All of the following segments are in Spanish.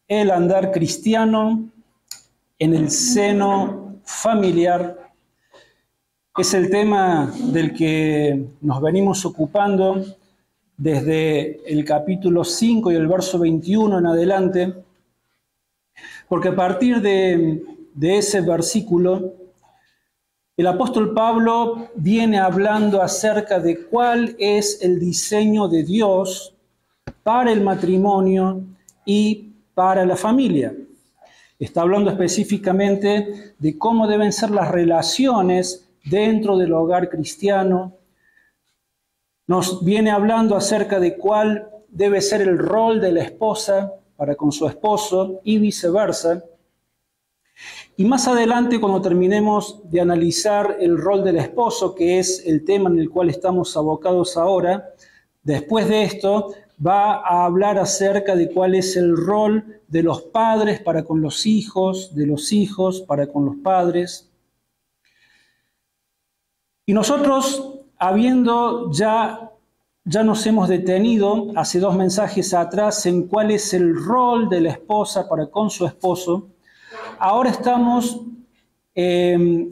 el andar cristiano en el seno familiar. Es el tema del que nos venimos ocupando desde el capítulo 5 y el verso 21 en adelante, porque a partir de ese versículo, el apóstol Pablo viene hablando acerca de cuál es el diseño de Dios para el matrimonio y para la familia. Está hablando específicamente de cómo deben ser las relaciones dentro del hogar cristiano. Nos viene hablando acerca de cuál debe ser el rol de la esposa para con su esposo y viceversa. Y más adelante, cuando terminemos de analizar el rol del esposo, que es el tema en el cual estamos abocados ahora, después de esto va a hablar acerca de cuál es el rol de los padres para con los hijos, de los hijos para con los padres. Y nosotros, habiendo ya nos hemos detenido hace 2 mensajes atrás en cuál es el rol de la esposa para con su esposo, ahora estamos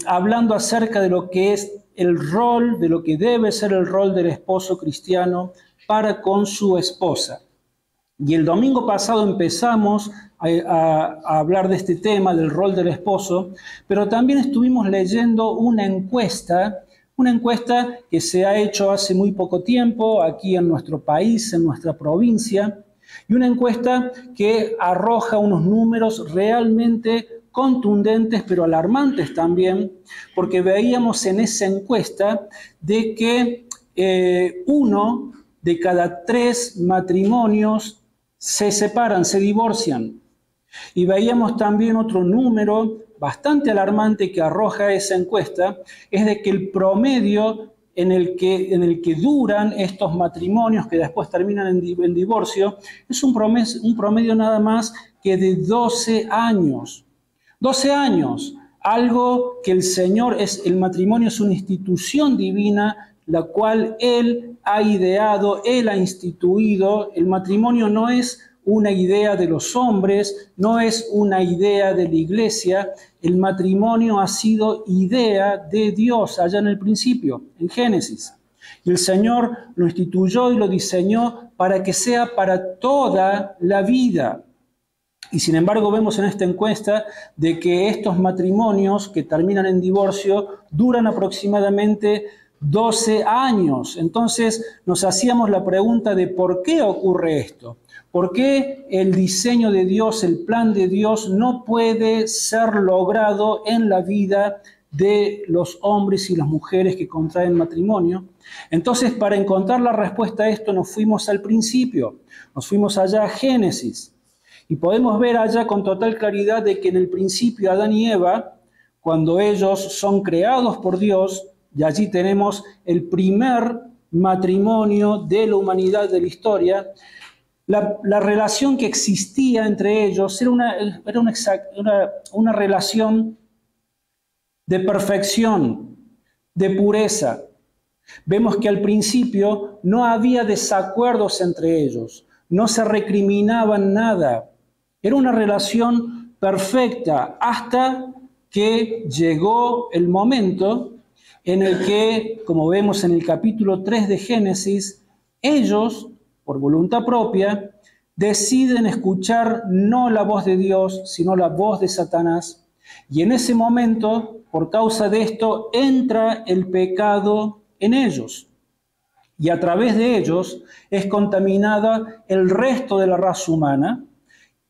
hablando acerca de lo que es el rol, de lo que debe ser el rol del esposo cristiano para con su esposa. Y el domingo pasado empezamos a hablar de este tema, del rol del esposo, pero también estuvimos leyendo una encuesta que se ha hecho hace muy poco tiempo aquí en nuestro país, en nuestra provincia, y una encuesta que arroja unos números realmente contundentes, pero alarmantes también, porque veíamos en esa encuesta de que 1 de cada 3 matrimonios se separan, se divorcian. Y veíamos también otro número bastante alarmante que arroja esa encuesta, es de que el promedio en el que duran estos matrimonios que después terminan en divorcio es un promedio nada más que de 12 años. 12 años, algo que el matrimonio es una institución divina, la cual Él ha ideado, Él ha instituido. El matrimonio no es una idea de los hombres, no es una idea de la iglesia. El matrimonio ha sido idea de Dios allá en el principio, en Génesis. Y el Señor lo instituyó y lo diseñó para que sea para toda la vida. Y sin embargo vemos en esta encuesta de que estos matrimonios que terminan en divorcio duran aproximadamente 12 años. Entonces nos hacíamos la pregunta de por qué ocurre esto. ¿Por qué el diseño de Dios, el plan de Dios no puede ser logrado en la vida de los hombres y las mujeres que contraen matrimonio? Entonces, para encontrar la respuesta a esto nos fuimos al principio, nos fuimos allá a Génesis. Y podemos ver allá con total claridad de que en el principio Adán y Eva, cuando ellos son creados por Dios, y allí tenemos el primer matrimonio de la humanidad de la historia, la relación que existía entre ellos era una relación de perfección, de pureza. Vemos que al principio no había desacuerdos entre ellos, no se recriminaban nada. Era una relación perfecta hasta que llegó el momento en el que, como vemos en el capítulo 3 de Génesis, ellos, por voluntad propia, deciden escuchar no la voz de Dios, sino la voz de Satanás. Y en ese momento, por causa de esto, entra el pecado en ellos. Y a través de ellos es contaminada el resto de la raza humana,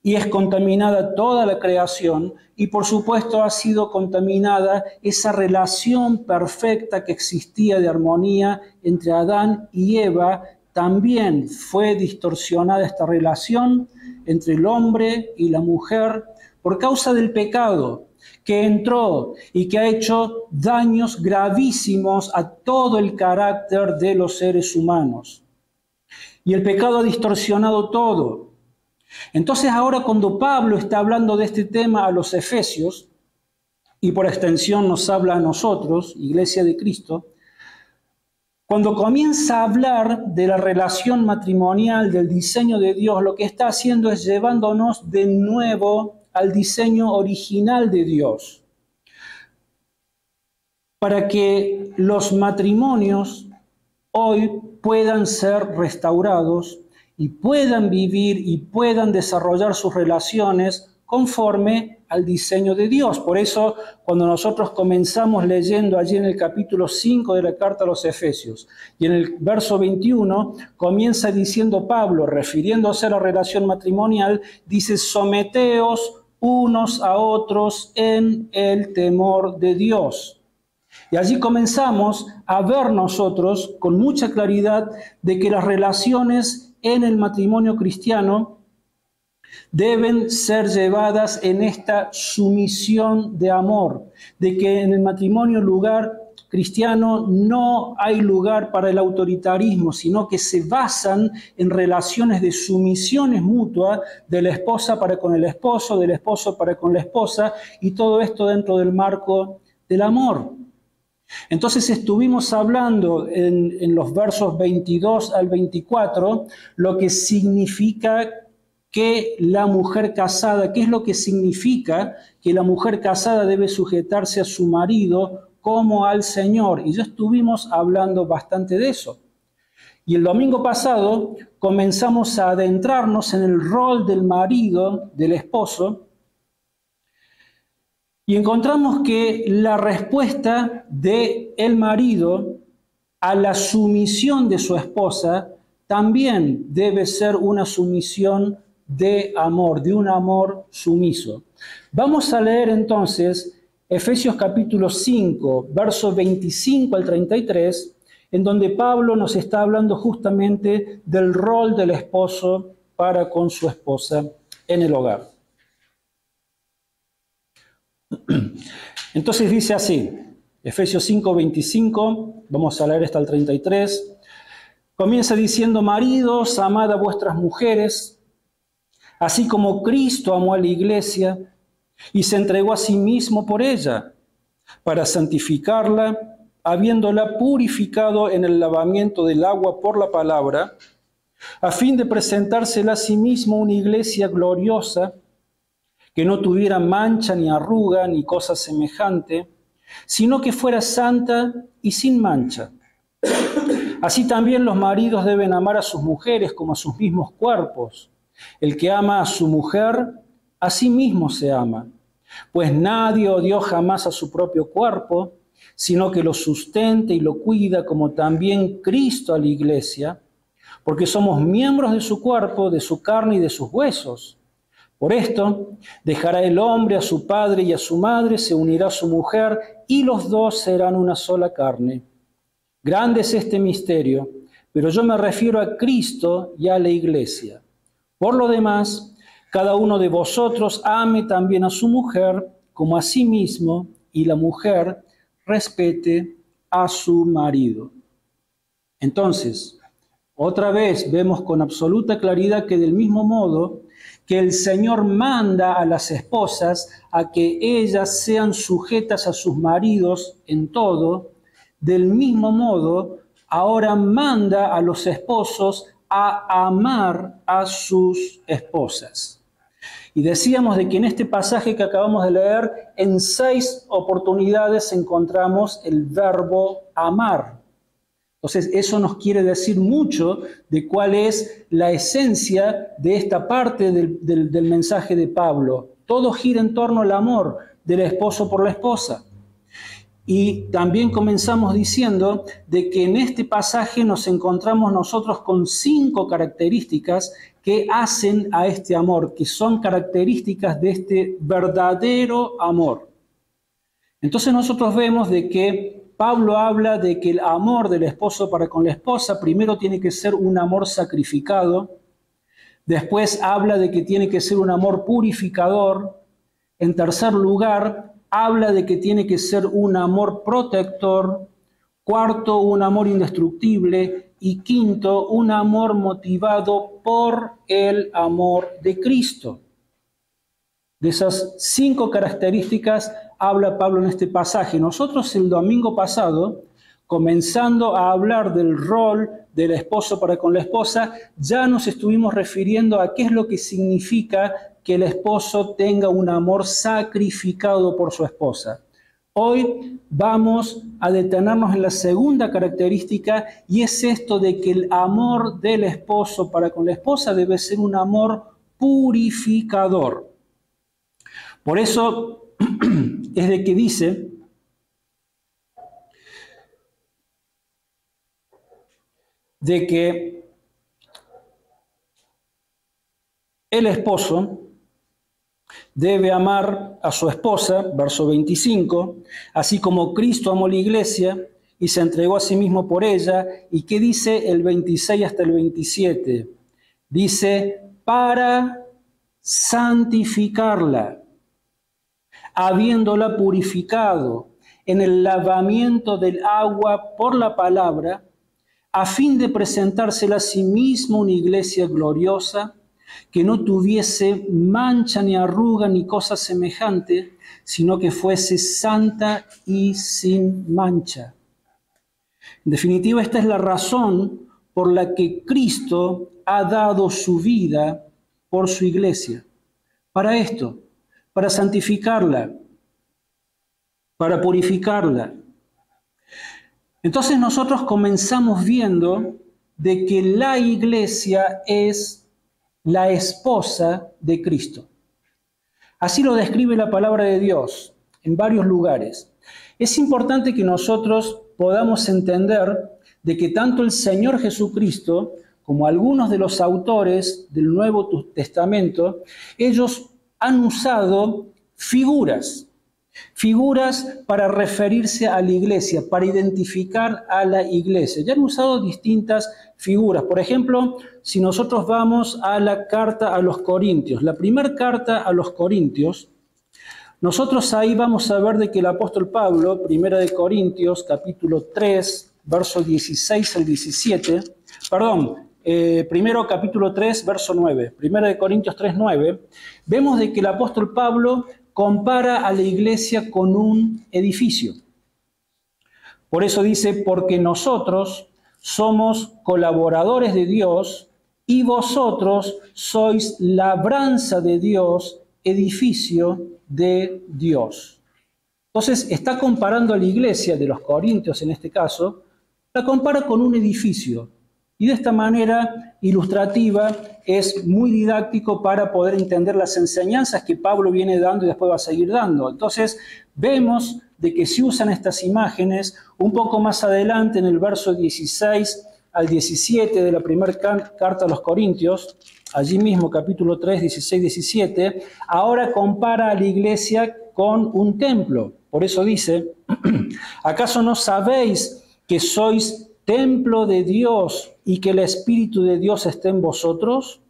y es contaminada toda la creación, y por supuesto ha sido contaminada esa relación perfecta que existía de armonía entre Adán y Eva. También fue distorsionada esta relación entre el hombre y la mujer por causa del pecado que entró y que ha hecho daños gravísimos a todo el carácter de los seres humanos. Y el pecado ha distorsionado todo. Entonces ahora cuando Pablo está hablando de este tema a los efesios, y por extensión nos habla a nosotros, Iglesia de Cristo, Cuando comienza a hablar de la relación matrimonial, del diseño de Dios, lo que está haciendo es llevándonos de nuevo al diseño original de Dios, para que los matrimonios hoy puedan ser restaurados y puedan vivir y puedan desarrollar sus relaciones conforme al diseño de Dios. Por eso, cuando nosotros comenzamos leyendo allí en el capítulo 5 de la carta a los Efesios, y en el verso 21, comienza diciendo Pablo, refiriéndose a la relación matrimonial, dice, someteos unos a otros en el temor de Dios. Y allí comenzamos a ver nosotros con mucha claridad de que las relaciones en el matrimonio cristiano deben ser llevadas en esta sumisión de amor, de que en el matrimonio cristiano no hay lugar para el autoritarismo, sino que se basan en relaciones de sumisiones mutua de la esposa para con el esposo, del esposo para con la esposa, y todo esto dentro del marco del amor. Entonces estuvimos hablando en los versos 22 al 24 lo que significa que la mujer casada, qué es lo que significa que la mujer casada debe sujetarse a su marido como al Señor. Y ya estuvimos hablando bastante de eso. Y el domingo pasado comenzamos a adentrarnos en el rol del marido, del esposo, y encontramos que la respuesta del marido a la sumisión de su esposa también debe ser una sumisión de amor, de un amor sumiso. Vamos a leer entonces Efesios capítulo 5, versos 25 al 33, en donde Pablo nos está hablando justamente del rol del esposo para con su esposa en el hogar. Entonces dice así, Efesios 5, 25, vamos a leer hasta el 33, comienza diciendo, maridos, amad a vuestras mujeres, así como Cristo amó a la iglesia y se entregó a sí mismo por ella, para santificarla, habiéndola purificado en el lavamiento del agua por la palabra, a fin de presentársela a sí mismo una iglesia gloriosa, que no tuviera mancha ni arruga ni cosa semejante, sino que fuera santa y sin mancha. Así también los maridos deben amar a sus mujeres como a sus mismos cuerpos. El que ama a su mujer, a sí mismo se ama. Pues nadie odió jamás a su propio cuerpo, sino que lo sustenta y lo cuida, como también Cristo a la iglesia, porque somos miembros de su cuerpo, de su carne y de sus huesos. Por esto, dejará el hombre a su padre y a su madre, se unirá a su mujer, y los dos serán una sola carne. Grande es este misterio, pero yo me refiero a Cristo y a la iglesia. Por lo demás, cada uno de vosotros ame también a su mujer como a sí mismo, y la mujer respete a su marido. Entonces, otra vez vemos con absoluta claridad que del mismo modo que el Señor manda a las esposas a que ellas sean sujetas a sus maridos en todo, del mismo modo ahora manda a los esposos a amar a sus esposas. Y decíamos de que en este pasaje que acabamos de leer, en 6 oportunidades encontramos el verbo amar. Entonces, eso nos quiere decir mucho de cuál es la esencia de esta parte del mensaje de Pablo. Todo gira en torno al amor del esposo por la esposa. Y también comenzamos diciendo de que en este pasaje nos encontramos nosotros con 5 características que hacen a este amor, que son características de este verdadero amor. Entonces nosotros vemos de que Pablo habla de que el amor del esposo para con la esposa primero tiene que ser un amor sacrificado, después habla de que tiene que ser un amor purificador, en tercer lugar habla de que tiene que ser un amor protector, cuarto, un amor indestructible y quinto, un amor motivado por el amor de Cristo. De esas 5 características habla Pablo en este pasaje. Nosotros el domingo pasado comenzando a hablar del rol del esposo para con la esposa, ya nos estuvimos refiriendo a qué es lo que significa que el esposo tenga un amor sacrificado por su esposa. Hoy vamos a detenernos en la segunda característica, y es esto de que el amor del esposo para con la esposa debe ser un amor purificador. Por eso es de que dice de que el esposo debe amar a su esposa, verso 25, así como Cristo amó la iglesia y se entregó a sí mismo por ella. ¿Y qué dice el 26 hasta el 27? Dice, para santificarla, habiéndola purificado en el lavamiento del agua por la palabra, a fin de presentársela a sí mismo una iglesia gloriosa, que no tuviese mancha ni arruga ni cosa semejante, sino que fuese santa y sin mancha. En definitiva, esta es la razón por la que Cristo ha dado su vida por su iglesia. Para esto, para santificarla, para purificarla. Entonces nosotros comenzamos viendo de que la iglesia es la esposa de Cristo. Así lo describe la palabra de Dios en varios lugares. Es importante que nosotros podamos entender de que tanto el Señor Jesucristo como algunos de los autores del Nuevo Testamento, ellos han usado figuras para referirse a la iglesia, para identificar a la iglesia. Ya han usado distintas figuras. Por ejemplo, si nosotros vamos a la carta a los Corintios, la primera carta a los Corintios, nosotros ahí vamos a ver de que el apóstol Pablo, primera de Corintios, capítulo 3, verso 16 al 17, primero capítulo 3, verso 9, primera de Corintios 3, 9, vemos de que el apóstol Pablo compara a la iglesia con un edificio. Por eso dice, porque nosotros somos colaboradores de Dios y vosotros sois labranza de Dios, edificio de Dios. Entonces está comparando a la iglesia de los Corintios en este caso, la compara con un edificio. Y de esta manera ilustrativa es muy didáctico para poder entender las enseñanzas que Pablo viene dando y después va a seguir dando. Entonces vemos de que se usan estas imágenes un poco más adelante en el verso 16 al 17 de la primera carta a los Corintios, allí mismo capítulo 3, 16, 17, ahora compara a la iglesia con un templo. Por eso dice, ¿acaso no sabéis que sois templo de Dios y que el Espíritu de Dios esté en vosotros?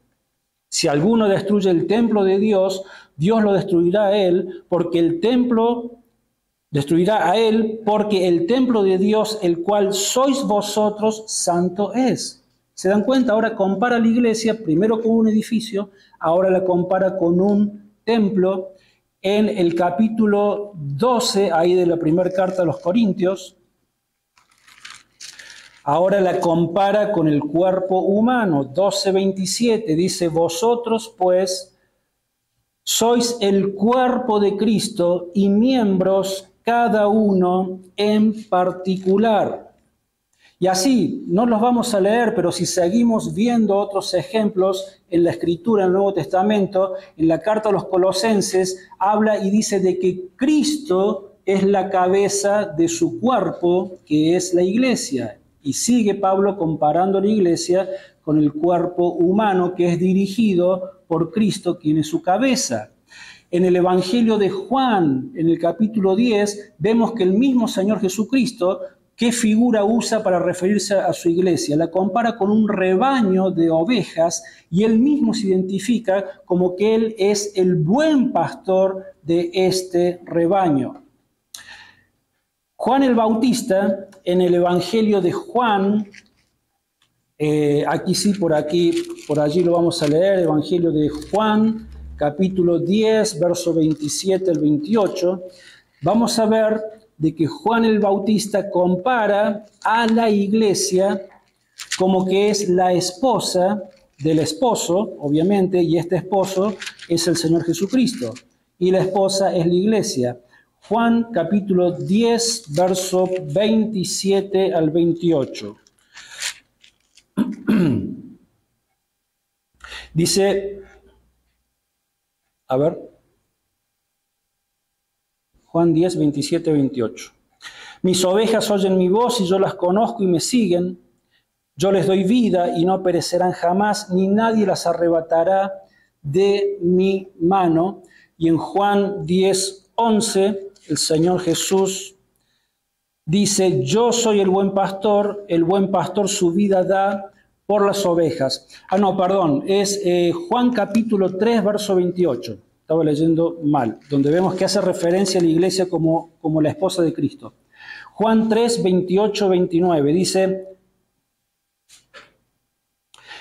Si alguno destruye el templo de Dios, Dios lo destruirá a él, porque el templo de Dios, el cual sois vosotros, santo es. ¿Se dan cuenta? Ahora compara la iglesia primero con un edificio, ahora la compara con un templo. En el capítulo 12, ahí de la primera carta a los Corintios, ahora la compara con el cuerpo humano. 12:27 dice, vosotros pues sois el cuerpo de Cristo y miembros cada uno en particular. Y así, no los vamos a leer, pero si seguimos viendo otros ejemplos en la Escritura, en el Nuevo Testamento, en la carta a los Colosenses, habla y dice de que Cristo es la cabeza de su cuerpo, que es la iglesia. Y sigue Pablo comparando a la iglesia con el cuerpo humano que es dirigido por Cristo, quien es su cabeza. En el Evangelio de Juan, en el capítulo 10, vemos que el mismo Señor Jesucristo, ¿qué figura usa para referirse a su iglesia? La compara con un rebaño de ovejas y él mismo se identifica como que él es el buen pastor de este rebaño. Juan el Bautista, en el Evangelio de Juan, por allí lo vamos a leer, Evangelio de Juan, capítulo 10, verso 27 al 28, vamos a ver de que Juan el Bautista compara a la iglesia como que es la esposa del esposo, obviamente, y este esposo es el Señor Jesucristo, y la esposa es la iglesia. Juan capítulo 10, verso 27 al 28. Dice, a ver, Juan 10, 27, 28. Mis ovejas oyen mi voz y yo las conozco y me siguen. Yo les doy vida y no perecerán jamás, ni nadie las arrebatará de mi mano. Y en Juan 10, 11, el Señor Jesús dice, yo soy el buen pastor su vida da por las ovejas. Es Juan capítulo 3, verso 28. Estaba leyendo mal, donde vemos que hace referencia a la iglesia como la esposa de Cristo. Juan 3, 28, 29 dice,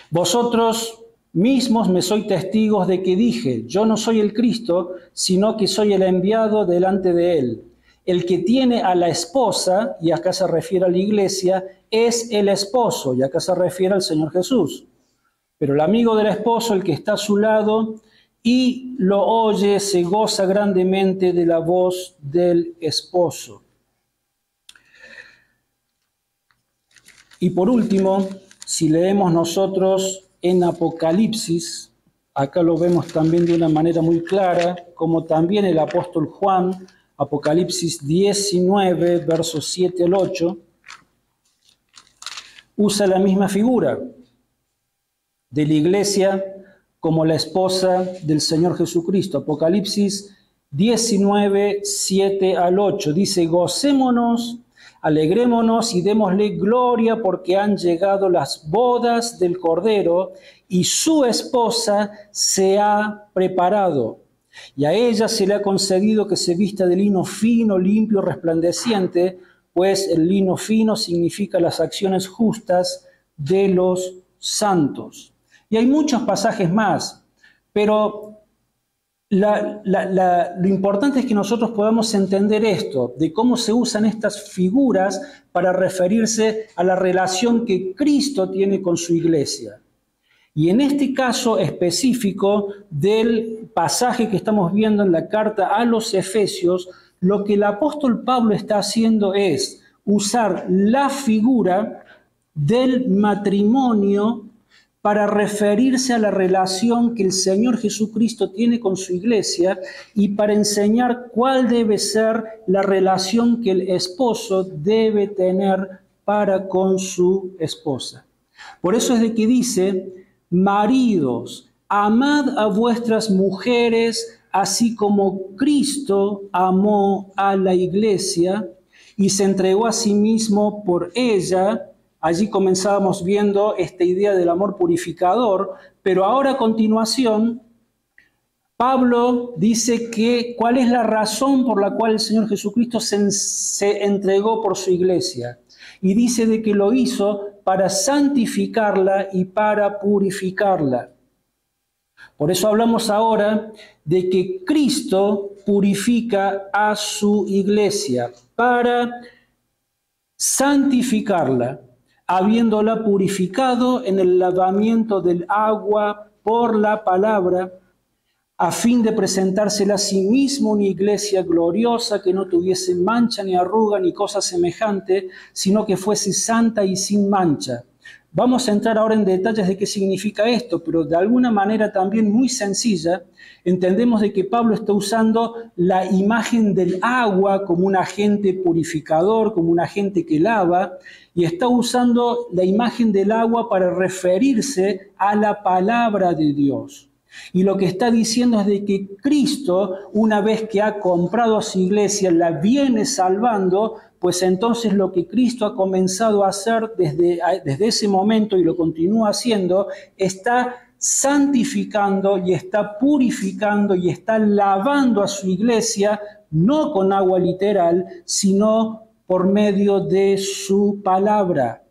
vosotros mismos me sois testigos de que dije, yo no soy el Cristo, sino que soy el enviado delante de él. El que tiene a la esposa, y acá se refiere a la iglesia, es el esposo, y acá se refiere al Señor Jesús. Pero el amigo del esposo, el que está a su lado, y lo oye, se goza grandemente de la voz del esposo. Y por último, si leemos nosotros en Apocalipsis, acá lo vemos también de una manera muy clara, como también el apóstol Juan, Apocalipsis 19, versos 7 al 8, usa la misma figura de la iglesia como la esposa del Señor Jesucristo. Apocalipsis 19, 7 al 8, dice, gocémonos, alegrémonos y démosle gloria porque han llegado las bodas del Cordero y su esposa se ha preparado. Y a ella se le ha concedido que se vista de lino fino, limpio, resplandeciente, pues el lino fino significa las acciones justas de los santos. Y hay muchos pasajes más, pero lo importante es que nosotros podamos entender esto, de cómo se usan estas figuras para referirse a la relación que Cristo tiene con su iglesia. Y en este caso específico del pasaje que estamos viendo en la carta a los Efesios, lo que el apóstol Pablo está haciendo es usar la figura del matrimonio para referirse a la relación que el Señor Jesucristo tiene con su iglesia y para enseñar cuál debe ser la relación que el esposo debe tener para con su esposa. Por eso es de que dice, maridos, amad a vuestras mujeres, así como Cristo amó a la iglesia y se entregó a sí mismo por ella. Allí comenzábamos viendo esta idea del amor purificador, pero ahora a continuación, Pablo dice que cuál es la razón por la cual el Señor Jesucristo se entregó por su iglesia. Y dice de que lo hizo para santificarla y para purificarla. Por eso hablamos ahora de que Cristo purifica a su iglesia para santificarla, habiéndola purificado en el lavamiento del agua por la palabra, a fin de presentársela a sí mismo una iglesia gloriosa que no tuviese mancha ni arruga ni cosa semejante, sino que fuese santa y sin mancha. Vamos a entrar ahora en detalles de qué significa esto, pero de alguna manera también muy sencilla, entendemos de que Pablo está usando la imagen del agua como un agente purificador, como un agente que lava, y está usando la imagen del agua para referirse a la palabra de Dios. Y lo que está diciendo es de que Cristo, una vez que ha comprado a su iglesia, la viene salvando, pues entonces lo que Cristo ha comenzado a hacer desde ese momento y lo continúa haciendo, está santificando y está purificando y está lavando a su iglesia, no con agua literal, sino por medio de su palabra.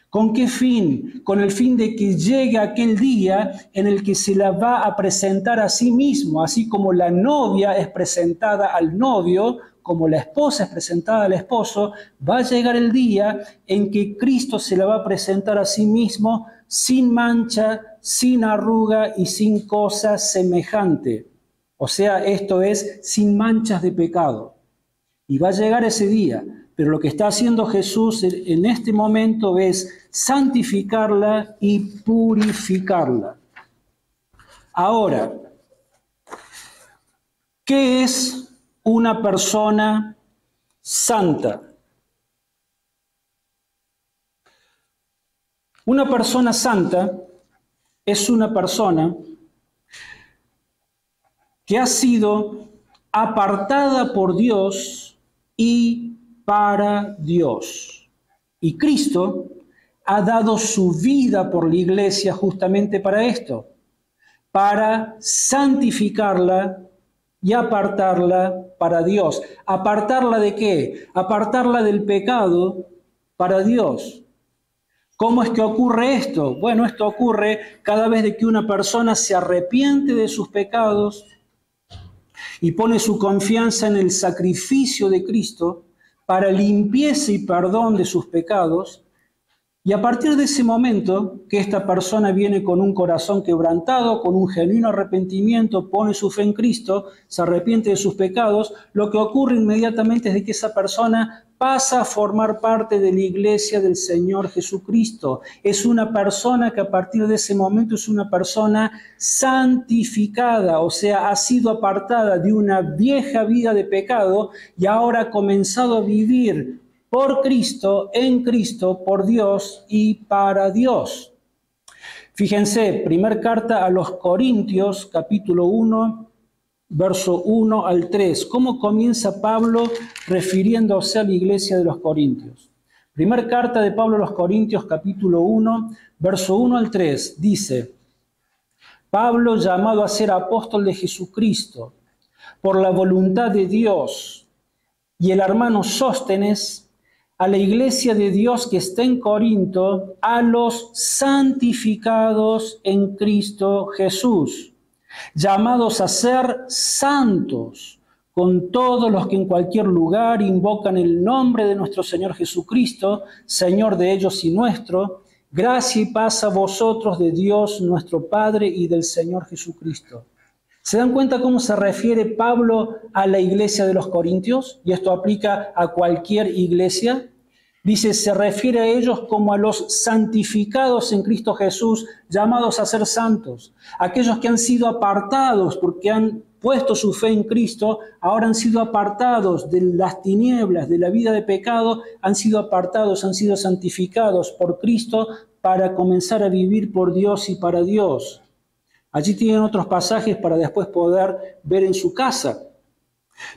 ¿Con qué fin? Con el fin de que llegue aquel día en el que se la va a presentar a sí mismo, así como la novia es presentada al novio como la esposa es presentada al esposo, va a llegar el día en que Cristo se la va a presentar a sí mismo sin mancha, sin arruga y sin cosa semejante. O sea, esto es sin manchas de pecado. Y va a llegar ese día. Pero lo que está haciendo Jesús en este momento es santificarla y purificarla. Ahora, ¿qué es una persona santa? Una persona santa es una persona que ha sido apartada por Dios y para Dios. Y Cristo ha dado su vida por la iglesia justamente para esto, para santificarla y apartarla para Dios. ¿Apartarla de qué? Apartarla del pecado para Dios. ¿Cómo es que ocurre esto? Bueno, esto ocurre cada vez de que una persona se arrepiente de sus pecados y pone su confianza en el sacrificio de Cristo para limpieza y perdón de sus pecados. Y a partir de ese momento, que esta persona viene con un corazón quebrantado, con un genuino arrepentimiento, pone su fe en Cristo, se arrepiente de sus pecados, lo que ocurre inmediatamente es de que esa persona pasa a formar parte de la iglesia del Señor Jesucristo. Es una persona que a partir de ese momento es una persona santificada, o sea, ha sido apartada de una vieja vida de pecado y ahora ha comenzado a vivir por Cristo, en Cristo, por Dios y para Dios. Fíjense, primer carta a los Corintios, capítulo 1, verso 1 al 3. ¿Cómo comienza Pablo refiriéndose a la iglesia de los Corintios? Primer carta de Pablo a los Corintios, capítulo 1, verso 1 al 3. Dice: Pablo, llamado a ser apóstol de Jesucristo, por la voluntad de Dios, y el hermano Sóstenes, a la iglesia de Dios que está en Corinto, a los santificados en Cristo Jesús, llamados a ser santos, con todos los que en cualquier lugar invocan el nombre de nuestro Señor Jesucristo, Señor de ellos y nuestro, gracia y paz a vosotros de Dios nuestro Padre y del Señor Jesucristo. ¿Se dan cuenta cómo se refiere Pablo a la iglesia de los Corintios? Y esto aplica a cualquier iglesia. Dice, se refiere a ellos como a los santificados en Cristo Jesús, llamados a ser santos. Aquellos que han sido apartados porque han puesto su fe en Cristo, ahora han sido apartados de las tinieblas, de la vida de pecado, han sido apartados, han sido santificados por Cristo para comenzar a vivir por Dios y para Dios. Allí tienen otros pasajes para después poder ver en su casa.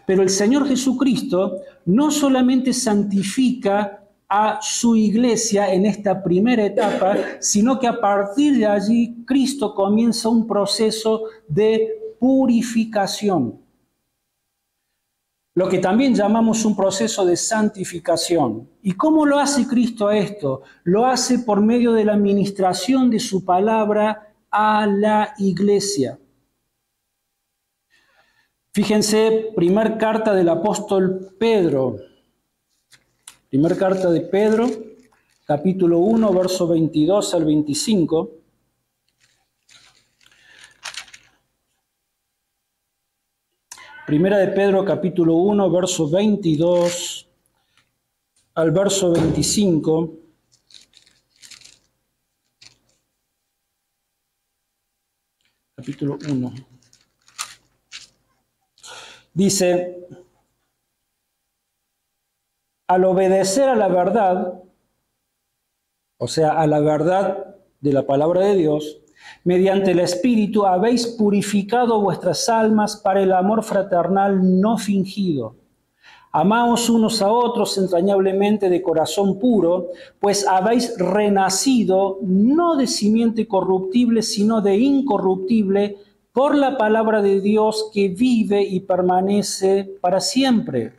Pero el Señor Jesucristo no solamente santifica a su iglesia en esta primera etapa, sino que a partir de allí Cristo comienza un proceso de purificación. Lo que también llamamos un proceso de santificación. ¿Y cómo lo hace Cristo esto? Lo hace por medio de la administración de su palabra a la iglesia. Fíjense, primer carta del apóstol Pedro. Primer carta de Pedro, capítulo 1, verso 22 al 25. Primera de Pedro, capítulo 1, verso 22 al verso 25. Capítulo 1. Dice: al obedecer a la verdad, o sea, a la verdad de la palabra de Dios, mediante el Espíritu habéis purificado vuestras almas para el amor fraternal no fingido. Amaos unos a otros entrañablemente de corazón puro, pues habéis renacido no de simiente corruptible, sino de incorruptible, por la palabra de Dios que vive y permanece para siempre.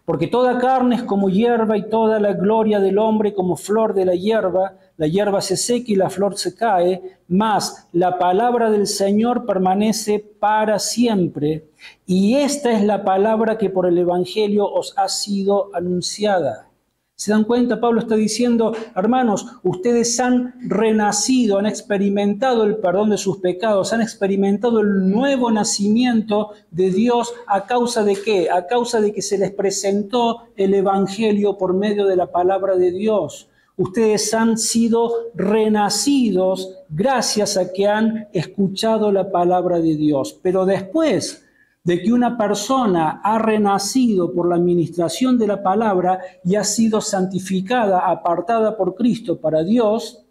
Porque toda carne es como hierba y toda la gloria del hombre como flor de la hierba se seca y la flor se cae, mas la palabra del Señor permanece para siempre, y esta es la palabra que por el Evangelio os ha sido anunciada. ¿Se dan cuenta? Pablo está diciendo, hermanos, ustedes han renacido, han experimentado el perdón de sus pecados, han experimentado el nuevo nacimiento de Dios. ¿A causa de qué? A causa de que se les presentó el Evangelio por medio de la palabra de Dios. Ustedes han sido renacidos gracias a que han escuchado la palabra de Dios. Pero después de que una persona ha renacido por la administración de la palabra y ha sido santificada, apartada por Cristo para Dios,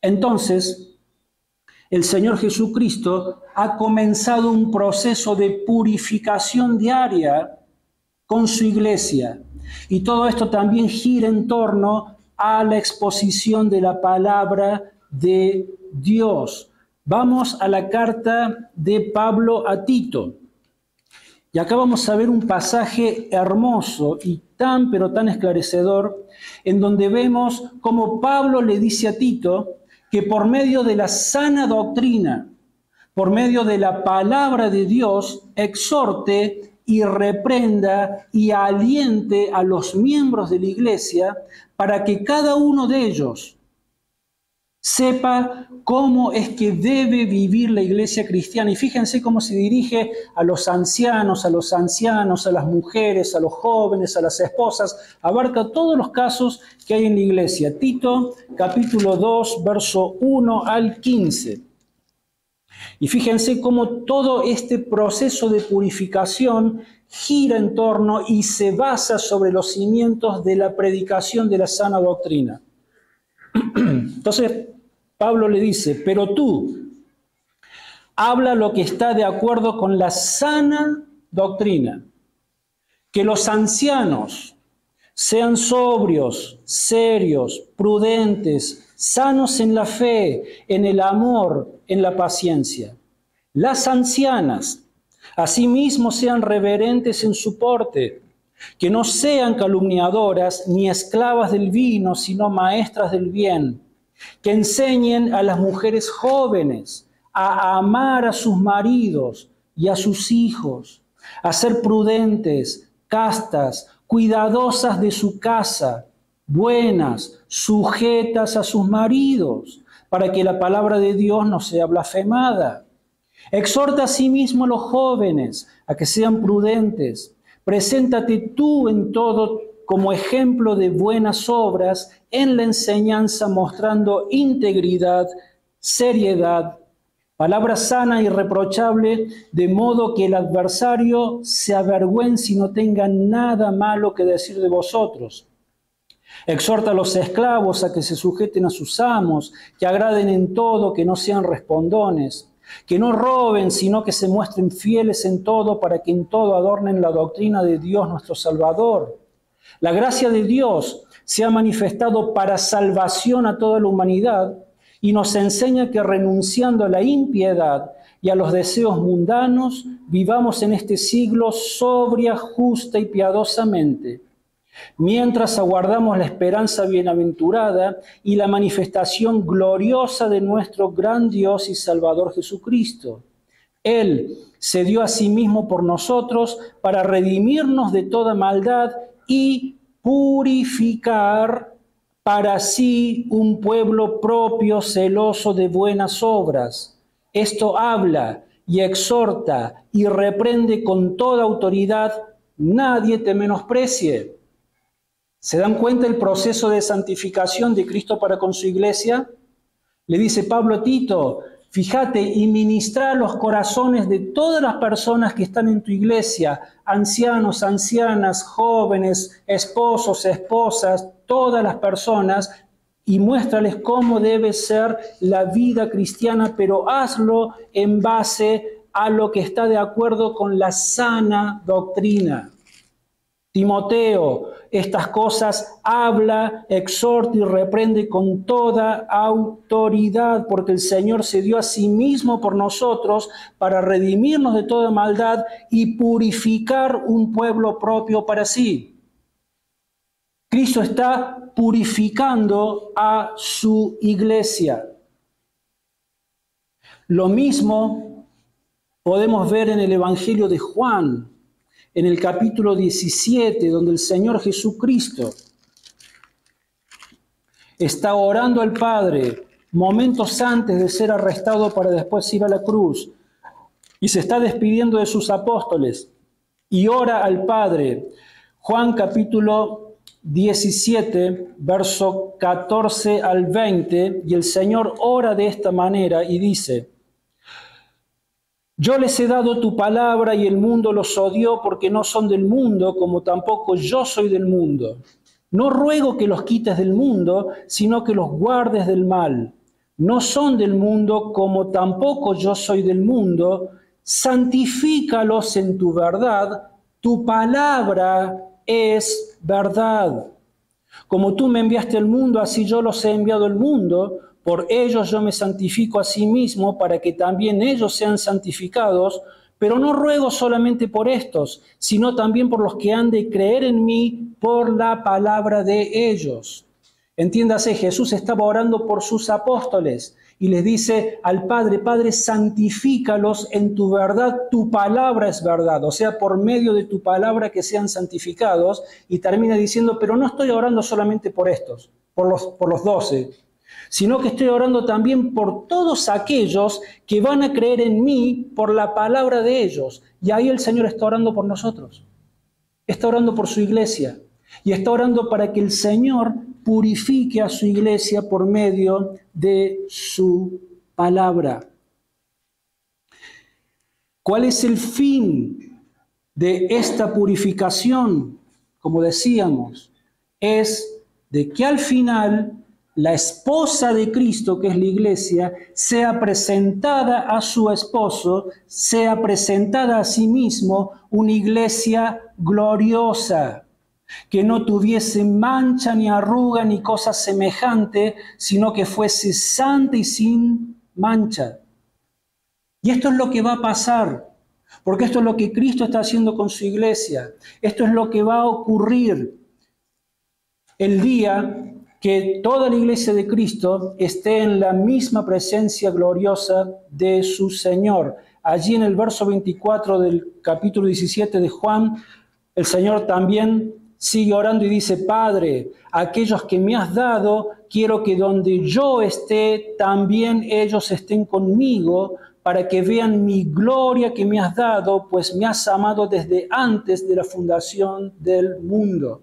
entonces el Señor Jesucristo ha comenzado un proceso de purificación diaria con su iglesia. Y todo esto también gira en torno a la exposición de la palabra de Dios. Vamos a la carta de Pablo a Tito. Y acá vamos a ver un pasaje hermoso y tan pero tan esclarecedor, en donde vemos cómo Pablo le dice a Tito que por medio de la sana doctrina, por medio de la palabra de Dios, exhorte y reprenda y aliente a los miembros de la iglesia para que cada uno de ellos sepa cómo es que debe vivir la iglesia cristiana. Y fíjense cómo se dirige a los ancianos, a los ancianos, a las mujeres, a los jóvenes, a las esposas. Abarca todos los casos que hay en la iglesia. Tito, capítulo 2, verso 1 al 15. Y fíjense cómo todo este proceso de purificación gira en torno y se basa sobre los cimientos de la predicación de la sana doctrina. Entonces, Pablo le dice, pero tú, habla lo que está de acuerdo con la sana doctrina, que los ancianos sean sobrios, serios, prudentes, sanos en la fe, en el amor, en la paciencia. Las ancianas, asimismo, sean reverentes en su porte, que no sean calumniadoras ni esclavas del vino, sino maestras del bien, que enseñen a las mujeres jóvenes a amar a sus maridos y a sus hijos, a ser prudentes, castas, cuidadosas de su casa, buenas, sujetas a sus maridos, para que la palabra de Dios no sea blasfemada. Exhorta asimismo a los jóvenes a que sean prudentes. Preséntate tú en todo como ejemplo de buenas obras en la enseñanza, mostrando integridad, seriedad, palabra sana y irreprochable, de modo que el adversario se avergüence y no tenga nada malo que decir de vosotros. Exhorta a los esclavos a que se sujeten a sus amos, que agraden en todo, que no sean respondones, que no roben, sino que se muestren fieles en todo, para que en todo adornen la doctrina de Dios nuestro Salvador. La gracia de Dios se ha manifestado para salvación a toda la humanidad y nos enseña que renunciando a la impiedad y a los deseos mundanos, vivamos en este siglo sobria, justa y piadosamente, mientras aguardamos la esperanza bienaventurada y la manifestación gloriosa de nuestro gran Dios y Salvador Jesucristo. Él se dio a sí mismo por nosotros para redimirnos de toda maldad y purificar para sí un pueblo propio, celoso de buenas obras. Esto habla y exhorta y reprende con toda autoridad. Nadie te menosprecie. ¿Se dan cuenta el proceso de santificación de Cristo para con su iglesia? Le dice Pablo a Tito, fíjate y ministra los corazones de todas las personas que están en tu iglesia, ancianos, ancianas, jóvenes, esposos, esposas, todas las personas, y muéstrales cómo debe ser la vida cristiana, pero hazlo en base a lo que está de acuerdo con la sana doctrina. Timoteo, estas cosas habla, exhorta y reprende con toda autoridad, porque el Señor se dio a sí mismo por nosotros para redimirnos de toda maldad y purificar un pueblo propio para sí. Cristo está purificando a su iglesia. Lo mismo podemos ver en el Evangelio de Juan, en el capítulo 17, donde el Señor Jesucristo está orando al Padre momentos antes de ser arrestado para después ir a la cruz, y se está despidiendo de sus apóstoles y ora al Padre. Juan capítulo 17, verso 14 al 20, y el Señor ora de esta manera y dice: yo les he dado tu palabra y el mundo los odió porque no son del mundo, como tampoco yo soy del mundo. No ruego que los quites del mundo, sino que los guardes del mal. No son del mundo, como tampoco yo soy del mundo. Santifícalos en tu verdad. Tu palabra es verdad. Como tú me enviaste al mundo, así yo los he enviado al mundo. Por ellos yo me santifico a sí mismo, para que también ellos sean santificados, pero no ruego solamente por estos, sino también por los que han de creer en mí por la palabra de ellos. Entiéndase, Jesús estaba orando por sus apóstoles y les dice al Padre: Padre, santifícalos en tu verdad, tu palabra es verdad, o sea, por medio de tu palabra que sean santificados, y termina diciendo: pero no estoy orando solamente por estos, por los 12, sino que estoy orando también por todos aquellos que van a creer en mí por la palabra de ellos. Y ahí el Señor está orando por nosotros, está orando por su iglesia, y está orando para que el Señor purifique a su iglesia por medio de su palabra. ¿Cuál es el fin de esta purificación? Como decíamos, es de que al final la esposa de Cristo, que es la iglesia, sea presentada a su esposo, sea presentada a sí mismo una iglesia gloriosa, que no tuviese mancha ni arruga ni cosa semejante, sino que fuese santa y sin mancha. Y esto es lo que va a pasar, porque esto es lo que Cristo está haciendo con su iglesia. Esto es lo que va a ocurrir el día que toda la iglesia de Cristo esté en la misma presencia gloriosa de su Señor. Allí en el verso 24 del capítulo 17 de Juan, el Señor también sigue orando y dice: Padre, aquellos que me has dado, quiero que donde yo esté, también ellos estén conmigo, para que vean mi gloria que me has dado, pues me has amado desde antes de la fundación del mundo.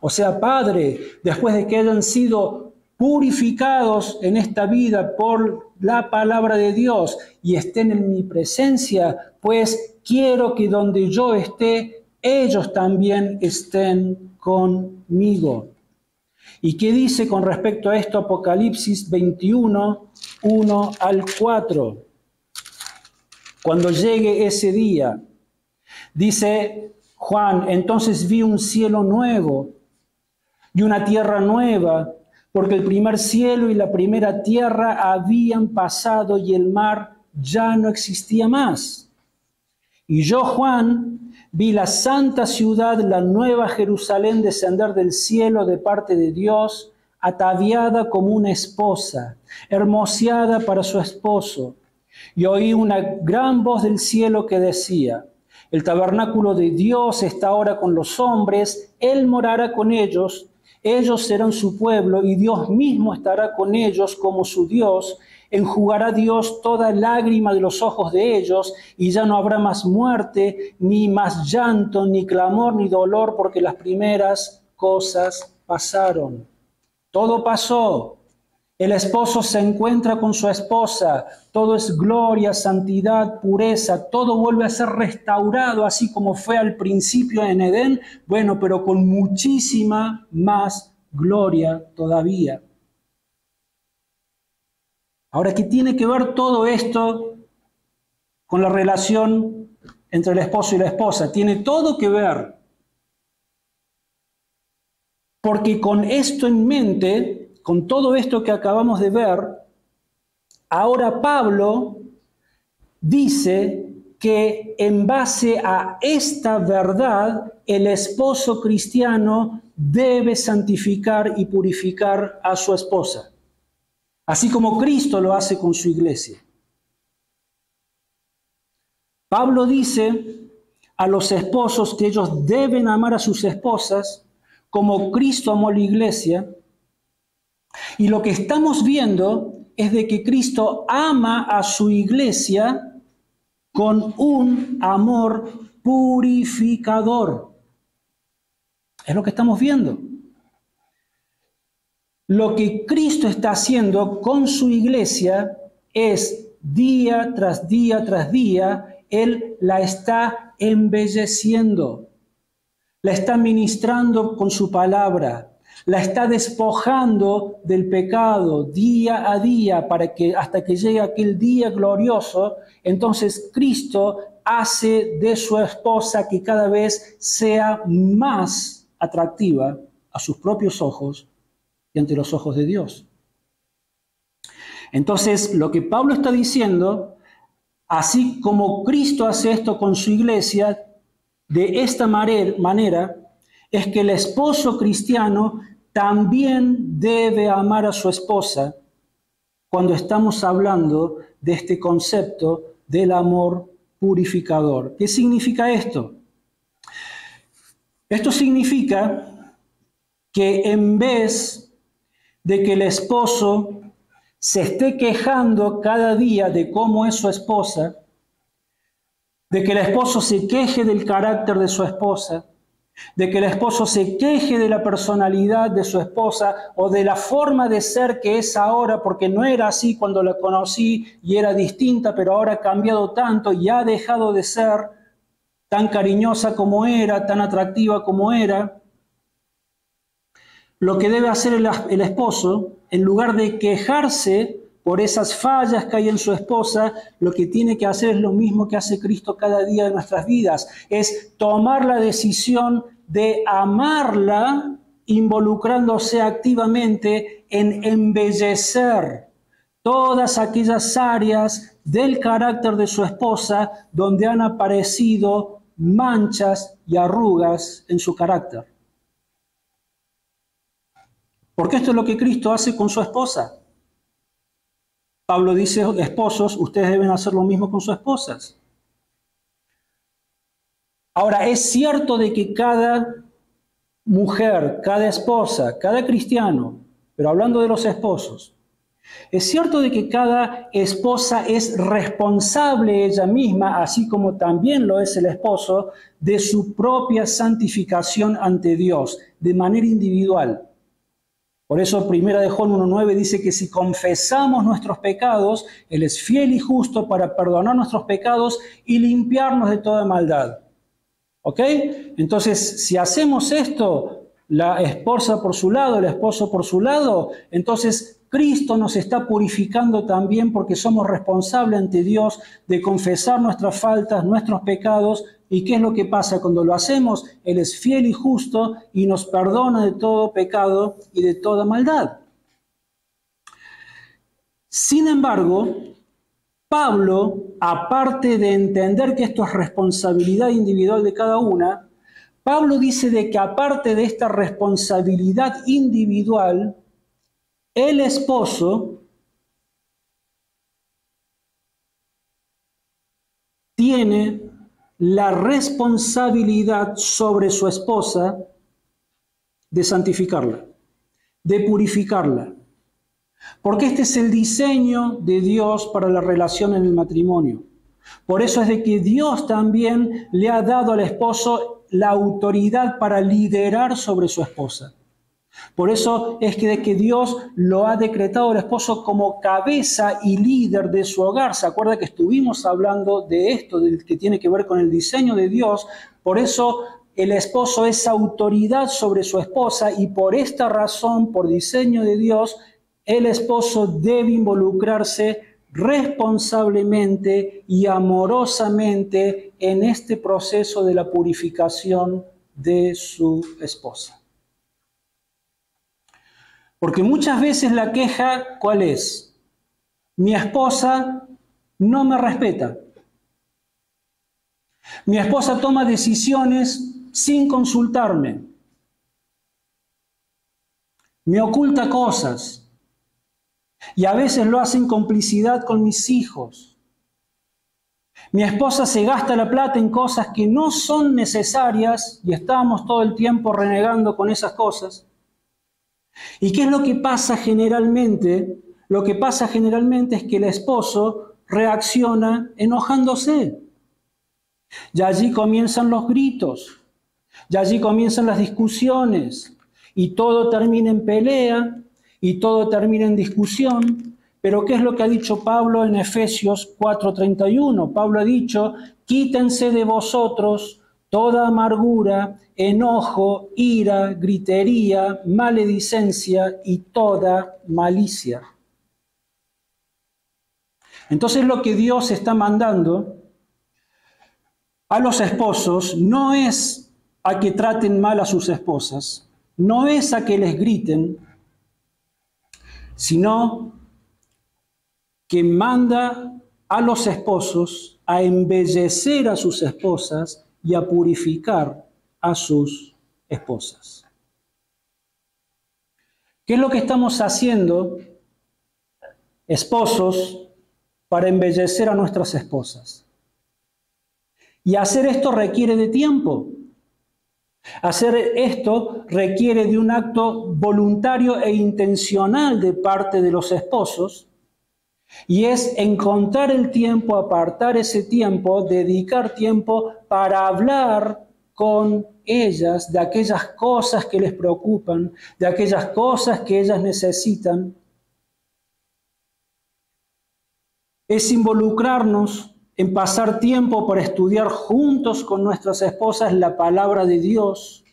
O sea, Padre, después de que hayan sido purificados en esta vida por la palabra de Dios y estén en mi presencia, pues quiero que donde yo esté, ellos también estén conmigo. ¿Y qué dice con respecto a esto Apocalipsis 21, 1 al 4? Cuando llegue ese día, dice Juan: entonces vi un cielo nuevo y una tierra nueva, porque el primer cielo y la primera tierra habían pasado y el mar ya no existía más. Y yo, Juan, vi la santa ciudad, la nueva Jerusalén, descender del cielo de parte de Dios, ataviada como una esposa, hermoseada para su esposo. Y oí una gran voz del cielo que decía: el tabernáculo de Dios está ahora con los hombres, Él morará con ellos, ellos serán su pueblo y Dios mismo estará con ellos como su Dios. Enjugará Dios toda lágrima de los ojos de ellos y ya no habrá más muerte, ni más llanto, ni clamor, ni dolor, porque las primeras cosas pasaron. Todo pasó. El esposo se encuentra con su esposa. Todo es gloria, santidad, pureza. Todo vuelve a ser restaurado, así como fue al principio en Edén. Bueno, pero con muchísima más gloria todavía. Ahora, ¿qué tiene que ver todo esto con la relación entre el esposo y la esposa? Tiene todo que ver. Porque con esto en mente, con todo esto que acabamos de ver, ahora Pablo dice que en base a esta verdad, el esposo cristiano debe santificar y purificar a su esposa, así como Cristo lo hace con su iglesia. Pablo dice a los esposos que ellos deben amar a sus esposas como Cristo amó a la iglesia, y lo que estamos viendo es de que Cristo ama a su iglesia con un amor purificador. Es lo que estamos viendo. Lo que Cristo está haciendo con su iglesia es día tras día tras día, Él la está embelleciendo, la está ministrando con su palabra, la está despojando del pecado día a día para que hasta que llegue aquel día glorioso, entonces Cristo hace de su esposa que cada vez sea más atractiva a sus propios ojos y ante los ojos de Dios. Entonces, lo que Pablo está diciendo, así como Cristo hace esto con su iglesia, de esta manera, es que el esposo cristiano también debe amar a su esposa cuando estamos hablando de este concepto del amor purificador. ¿Qué significa esto? Esto significa que en vez de que el esposo se esté quejando cada día de cómo es su esposa, de que el esposo se queje del carácter de su esposa, de que el esposo se queje de la personalidad de su esposa o de la forma de ser que es ahora, porque no era así cuando la conocí y era distinta, pero ahora ha cambiado tanto y ha dejado de ser tan cariñosa como era, tan atractiva como era. Lo que debe hacer el esposo, en lugar de quejarse por esas fallas que hay en su esposa, lo que tiene que hacer es lo mismo que hace Cristo cada día de nuestras vidas, es tomar la decisión de amarla, involucrándose activamente en embellecer todas aquellas áreas del carácter de su esposa donde han aparecido manchas y arrugas en su carácter. Porque esto es lo que Cristo hace con su esposa. Pablo dice, esposos, ustedes deben hacer lo mismo con sus esposas. Ahora, es cierto de que cada mujer, cada esposa, cada cristiano, pero hablando de los esposos, es cierto de que cada esposa es responsable ella misma, así como también lo es el esposo, de su propia santificación ante Dios, de manera individual. Por eso 1 de Juan 1:9 dice que si confesamos nuestros pecados, Él es fiel y justo para perdonar nuestros pecados y limpiarnos de toda maldad. ¿Ok? Entonces, si hacemos esto, la esposa por su lado, el esposo por su lado, entonces Cristo nos está purificando también porque somos responsables ante Dios de confesar nuestras faltas, nuestros pecados. ¿Y qué es lo que pasa cuando lo hacemos? Él es fiel y justo y nos perdona de todo pecado y de toda maldad. Sin embargo, Pablo, aparte de entender que esto es responsabilidad individual de cada una, Pablo dice de que aparte de esta responsabilidad individual, el esposo tiene la responsabilidad sobre su esposa de santificarla, de purificarla. Porque este es el diseño de Dios para la relación en el matrimonio. Por eso es de que Dios también le ha dado al esposo la autoridad para liderar sobre su esposa. Por eso es que de que Dios lo ha decretado al esposo como cabeza y líder de su hogar. ¿Se acuerda que estuvimos hablando de esto, del que tiene que ver con el diseño de Dios? Por eso el esposo es autoridad sobre su esposa y por esta razón, por diseño de Dios, el esposo debe involucrarse responsablemente y amorosamente en este proceso de la purificación de su esposa. Porque muchas veces la queja, ¿cuál es? Mi esposa no me respeta. Mi esposa toma decisiones sin consultarme. Me oculta cosas. Y a veces lo hace en complicidad con mis hijos. Mi esposa se gasta la plata en cosas que no son necesarias y estamos todo el tiempo renegando con esas cosas. ¿Y qué es lo que pasa generalmente? Lo que pasa generalmente es que el esposo reacciona enojándose. Y allí comienzan los gritos, y allí comienzan las discusiones, y todo termina en pelea, y todo termina en discusión. Pero ¿qué es lo que ha dicho Pablo en Efesios 4:31? Pablo ha dicho, quítense de vosotros toda amargura, enojo, ira, gritería, maledicencia y toda malicia. Entonces lo que Dios está mandando a los esposos no es a que traten mal a sus esposas, no es a que les griten, sino que manda a los esposos a embellecer a sus esposas y a purificar a sus esposas. ¿Qué es lo que estamos haciendo, esposos, para embellecer a nuestras esposas? Y hacer esto requiere de tiempo. Hacer esto requiere de un acto voluntario e intencional de parte de los esposos, y es encontrar el tiempo, apartar ese tiempo, dedicar tiempo para hablar con ellas de aquellas cosas que les preocupan, de aquellas cosas que ellas necesitan. Es involucrarnos en pasar tiempo para estudiar juntos con nuestras esposas la palabra de Dios,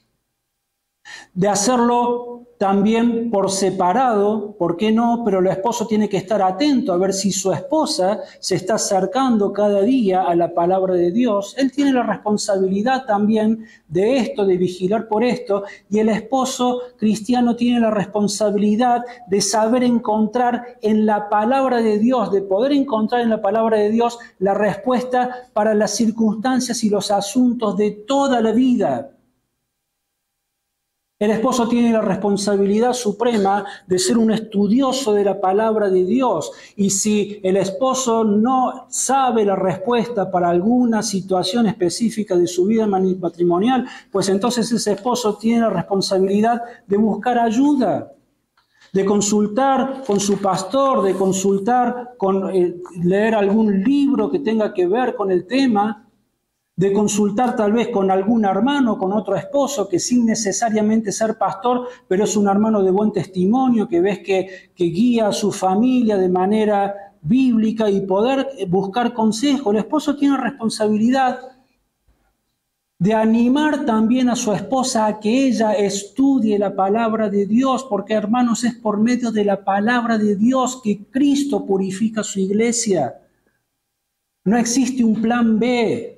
de hacerlo también por separado, ¿por qué no? Pero el esposo tiene que estar atento a ver si su esposa se está acercando cada día a la palabra de Dios. Él tiene la responsabilidad también de esto, de vigilar por esto, y el esposo cristiano tiene la responsabilidad de saber encontrar en la palabra de Dios, de poder encontrar en la palabra de Dios la respuesta para las circunstancias y los asuntos de toda la vida. El esposo tiene la responsabilidad suprema de ser un estudioso de la palabra de Dios. Y si el esposo no sabe la respuesta para alguna situación específica de su vida matrimonial, pues entonces ese esposo tiene la responsabilidad de buscar ayuda, de consultar con su pastor, de consultar leer algún libro que tenga que ver con el tema, de consultar tal vez con algún hermano, con otro esposo que sin necesariamente ser pastor, pero es un hermano de buen testimonio, que ves que guía a su familia de manera bíblica y poder buscar consejo. El esposo tiene responsabilidad de animar también a su esposa a que ella estudie la palabra de Dios, porque hermanos, es por medio de la palabra de Dios que Cristo purifica su iglesia. No existe un plan B.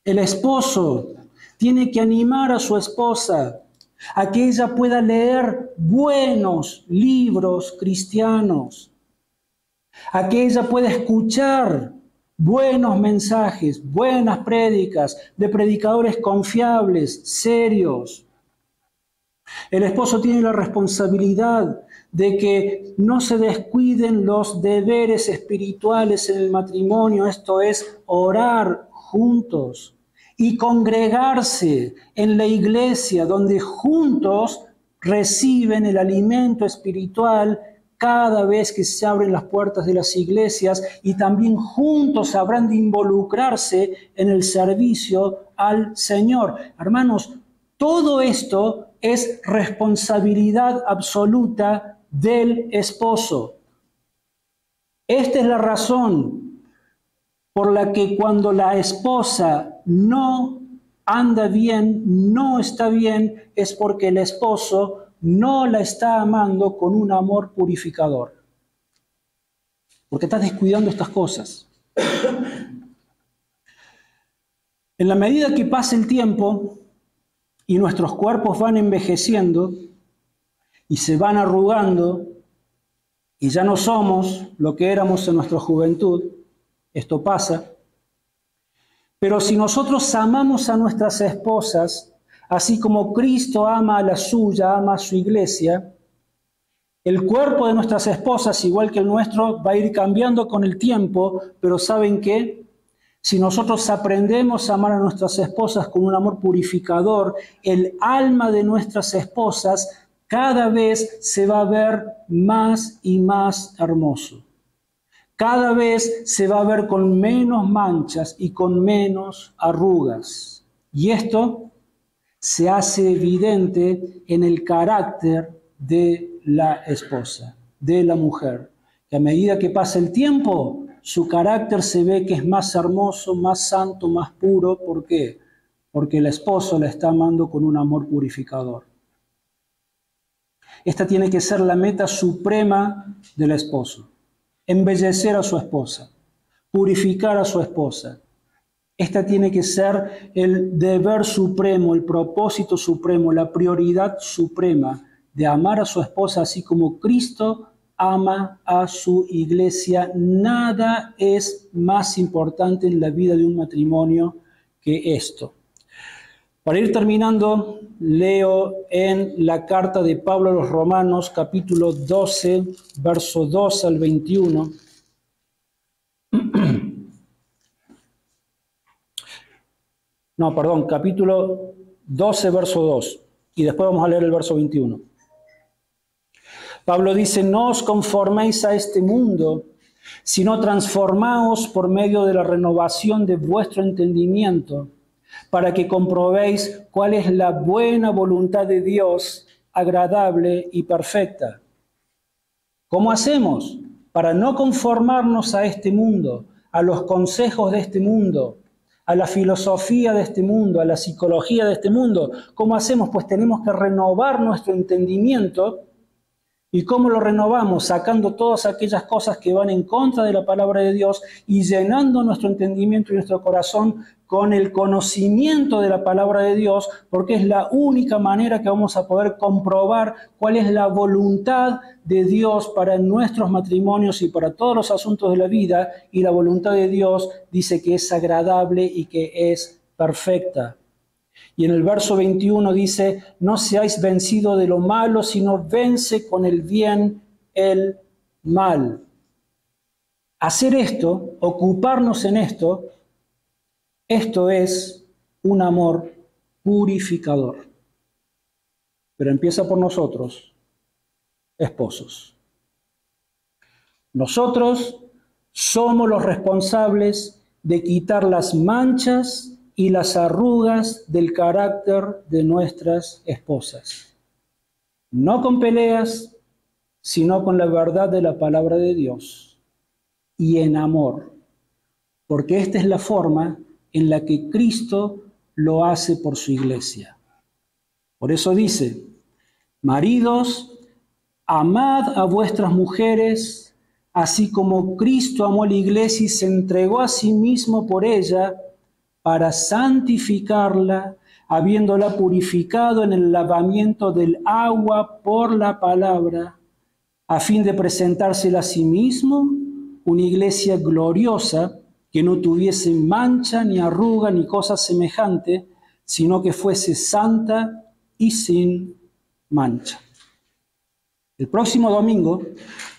El esposo tiene que animar a su esposa a que ella pueda leer buenos libros cristianos, a que ella pueda escuchar buenos mensajes, buenas prédicas de predicadores confiables, serios. El esposo tiene la responsabilidad de que no se descuiden los deberes espirituales en el matrimonio, esto es, orar juntos y congregarse en la iglesia donde juntos reciben el alimento espiritual cada vez que se abren las puertas de las iglesias, y también juntos habrán de involucrarse en el servicio al Señor. Hermanos, todo esto es responsabilidad absoluta del esposo. Esta es la razón por la que cuando la esposa no anda bien, no está bien, es porque el esposo no la está amando con un amor purificador. Porque estás descuidando estas cosas. En la medida que pase el tiempo, y nuestros cuerpos van envejeciendo y se van arrugando y ya no somos lo que éramos en nuestra juventud, esto pasa. Pero si nosotros amamos a nuestras esposas, así como Cristo ama a la suya, ama a su iglesia, el cuerpo de nuestras esposas, igual que el nuestro, va a ir cambiando con el tiempo, pero ¿saben qué? Si nosotros aprendemos a amar a nuestras esposas con un amor purificador, el alma de nuestras esposas cada vez se va a ver más y más hermoso. Cada vez se va a ver con menos manchas y con menos arrugas. Y esto se hace evidente en el carácter de la esposa, de la mujer, que a medida que pasa el tiempo, su carácter se ve que es más hermoso, más santo, más puro. ¿Por qué? Porque el esposo la está amando con un amor purificador. Esta tiene que ser la meta suprema del esposo. Embellecer a su esposa, purificar a su esposa. Esta tiene que ser el deber supremo, el propósito supremo, la prioridad suprema de amar a su esposa así como Cristo ama a su iglesia. Nada es más importante en la vida de un matrimonio que esto. Para ir terminando, leo en la carta de Pablo a los Romanos, capítulo 12, verso 2 al 21. No, perdón, capítulo 12, verso 2. Y después vamos a leer el verso 21. Pablo dice, no os conforméis a este mundo, sino transformaos por medio de la renovación de vuestro entendimiento, para que comprobéis cuál es la buena voluntad de Dios, agradable y perfecta. ¿Cómo hacemos? Para no conformarnos a este mundo, a los consejos de este mundo, a la filosofía de este mundo, a la psicología de este mundo. ¿Cómo hacemos? Pues tenemos que renovar nuestro entendimiento. ¿Y cómo lo renovamos? Sacando todas aquellas cosas que van en contra de la palabra de Dios y llenando nuestro entendimiento y nuestro corazón con el conocimiento de la palabra de Dios, porque es la única manera que vamos a poder comprobar cuál es la voluntad de Dios para nuestros matrimonios y para todos los asuntos de la vida. Y la voluntad de Dios dice que es agradable y que es perfecta. Y en el verso 21 dice, no seáis vencidos de lo malo, sino vence con el bien el mal. Hacer esto, ocuparnos en esto, esto es un amor purificador. Pero empieza por nosotros, esposos. Nosotros somos los responsables de quitar las manchas y las arrugas del carácter de nuestras esposas. No con peleas, sino con la verdad de la palabra de Dios y en amor, porque esta es la forma en la que Cristo lo hace por su iglesia. Por eso dice, maridos, amad a vuestras mujeres, así como Cristo amó a la iglesia y se entregó a sí mismo por ella, para santificarla, habiéndola purificado en el lavamiento del agua por la palabra, a fin de presentársela a sí mismo una iglesia gloriosa, que no tuviese mancha, ni arruga, ni cosa semejante, sino que fuese santa y sin mancha. El próximo domingo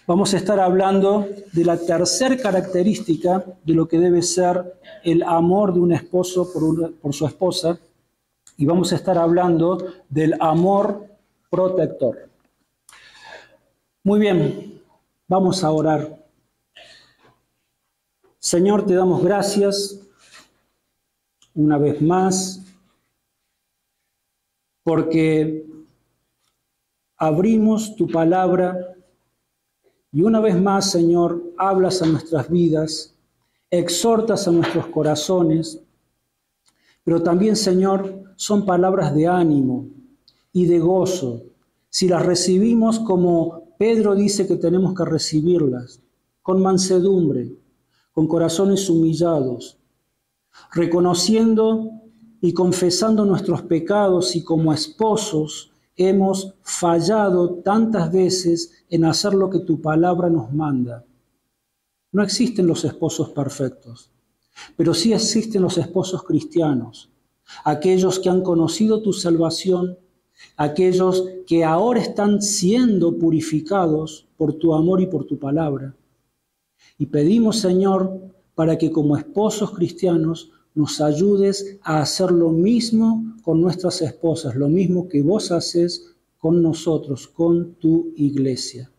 vamos a estar hablando de la tercera característica de lo que debe ser el amor de un esposo por su esposa, y vamos a estar hablando del amor protector. Muy bien, vamos a orar. Señor, te damos gracias una vez más porque abrimos tu palabra y una vez más, Señor, hablas a nuestras vidas, exhortas a nuestros corazones, pero también, Señor, son palabras de ánimo y de gozo. Si las recibimos como Pedro dice que tenemos que recibirlas, con mansedumbre, con corazones humillados, reconociendo y confesando nuestros pecados y como esposos hemos fallado tantas veces en hacer lo que tu palabra nos manda. No existen los esposos perfectos, pero sí existen los esposos cristianos, aquellos que han conocido tu salvación, aquellos que ahora están siendo purificados por tu amor y por tu palabra. Y pedimos, Señor, para que como esposos cristianos nos ayudes a hacer lo mismo con nuestras esposas, lo mismo que vos haces con nosotros, con tu iglesia.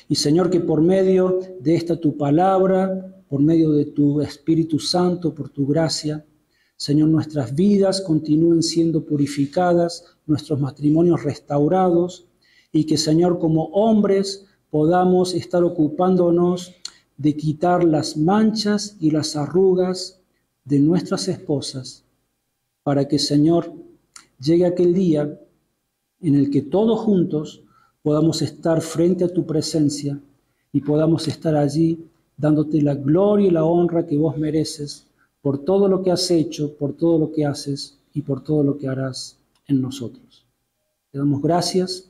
Y Señor, que por medio de esta tu palabra, por medio de tu Espíritu Santo, por tu gracia, Señor, nuestras vidas continúen siendo purificadas, nuestros matrimonios restaurados, y que, Señor, como hombres podamos estar ocupándonos de quitar las manchas y las arrugas de nuestras esposas, para que, Señor, llegue aquel día en el que todos juntos podamos estar frente a tu presencia y podamos estar allí dándote la gloria y la honra que vos mereces por todo lo que has hecho, por todo lo que haces y por todo lo que harás en nosotros. Te damos gracias,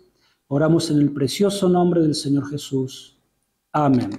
oramos en el precioso nombre del Señor Jesús. Amén.